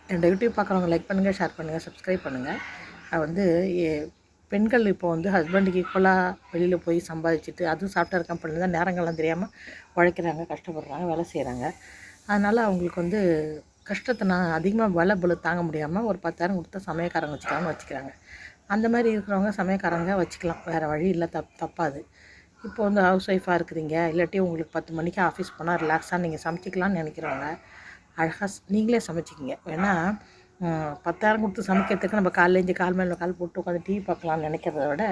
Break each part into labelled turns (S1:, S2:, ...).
S1: என்னோட யூடியூப் பார்க்குறவங்க லைக் பண்ணுங்கள், ஷேர் பண்ணுங்கள், சப்ஸ்கிரைப் பண்ணுங்கள். வந்து பெண்கள் இப்போ வந்து ஹஸ்பண்டுக்கு ஈக்குவலாக வெளியில் போய் சம்பாதிச்சுட்டு அதுவும் சாஃப்ட்வேர் கம்பெனியில் தான் நேரங்கள்லாம் தெரியாமல் உழைக்கிறாங்க, கஷ்டப்படுறாங்க, வேலை செய்கிறாங்க. அதனால் அவங்களுக்கு வந்து கஷ்டத்தை நான் அதிகமாக வேலை பளு தாங்க முடியாமல் ஒரு 10,000 கொடுத்தா சமயக்காரங்க வச்சுக்கிறாங்க. அந்த மாதிரி இருக்கிறவங்க சமயக்காரங்க வச்சுக்கலாம், வேறு வழி இல்லை, தப்பாது. இப்போ வந்து ஹவுஸ் ஒய்ஃபாக இருக்கிறீங்க, இல்லாட்டி உங்களுக்கு 10 மணிக்கு ஆஃபீஸ் போனால் ரிலாக்ஸாக நீங்கள் சமைச்சிக்கலாம்னு நினைக்கிறவங்க அழகாக நீங்களே சமைச்சிக்கிங்க. ஏன்னா 10,000 கொடுத்து சமைக்கிறதுக்கு நம்ம காலையில் கால் மேலே கால் போட்டு உட்காந்து டிவி பார்க்கலாம்னு நினைக்கிறத விட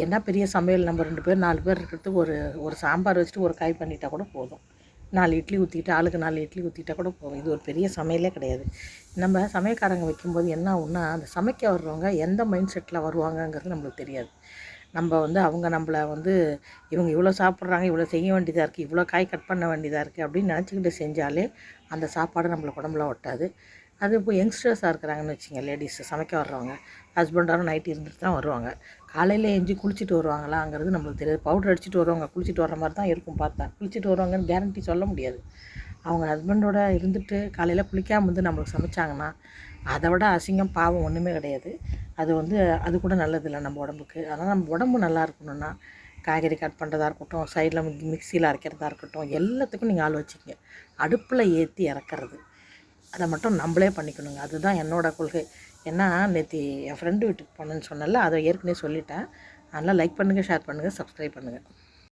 S1: என்ன பெரிய சமையல், நம்ம 2 பேர் 4 பேர் இருக்கிறதுக்கு ஒரு சாம்பார் வச்சுட்டு ஒரு காய் பண்ணிட்டால் கூட போதும். 4 இட்லி ஊற்றிட்டு ஆளுக்கு 4 இட்லி ஊற்றிட்டா கூட போதும். இது ஒரு பெரிய சமையலே கிடையாது. நம்ம சமையல்காரங்க வைக்கும்போது என்ன ஆகுன்னா, அந்த சமைக்க வர்றவங்க எந்த மைண்ட் செட்டில் வருவாங்கங்கிறது நம்மளுக்கு தெரியாது. நம்ம வந்து அவங்க நம்மளை வந்து இவங்க இவ்வளோ சாப்பிட்றாங்க, இவ்வளோ செய்ய வேண்டியதாக இருக்குது, இவ்வளோ காய் கட் பண்ண வேண்டியதாக இருக்குது அப்படின்னு நினச்சிக்கிட்டு செஞ்சாலே அந்த சாப்பாடு நம்மளுக்கு உடம்புல ஒட்டாது. அது இப்போ யங்ஸ்டர்ஸாக இருக்கிறாங்கன்னு வச்சுங்க, லேடிஸு சமைக்க வர்றவங்க ஹஸ்பண்டாரும் நைட் இருந்துட்டு தான் வருவாங்க. காலையில் எஞ்சி குளிச்சுட்டு வருவாங்களாங்கிறது நம்மளுக்கு தெரியாது. பவுடர் அடிச்சுட்டு வருவாங்க, குளிச்சுட்டு வர்ற மாதிரி தான் இருக்கும் பார்த்தா. குளிச்சுட்டு வருவாங்கன்னு கேரண்டி சொல்ல முடியாது. அவங்க ஹஸ்பண்டோட இருந்துட்டு காலையில் குளிக்காமல் வந்து நம்மளுக்கு சமைச்சாங்கன்னா அதை விட அசிங்கம் பாவம் ஒன்றுமே கிடையாது. அது வந்து அது கூட நல்லதில்லை நம்ம உடம்புக்கு. அதனால் நம்ம உடம்பு நல்லா இருக்கணும்னா காய்கறி கட் பண்ணுறதா இருக்கட்டும், சைடில் மிக்சியில் அரைக்கிறதா இருக்கட்டும், எல்லாத்துக்கும் நீங்கள் ஆள் வச்சுக்கங்க. அடுப்பில் ஏற்றி இறக்குறது அதை மட்டும் நம்மளே பண்ணிக்கணுங்க. அதுதான் என்னோடய கொள்கை. ஏன்னா நேற்று என் ஃப்ரெண்டு வீட்டுக்கு போனேன்னு சொன்னேன்ல, அதை ஏற்கனவே சொல்லிட்டேன். அதனால் லைக் பண்ணுங்கள், ஷேர் பண்ணுங்கள், சப்ஸ்கிரைப் பண்ணுங்கள்.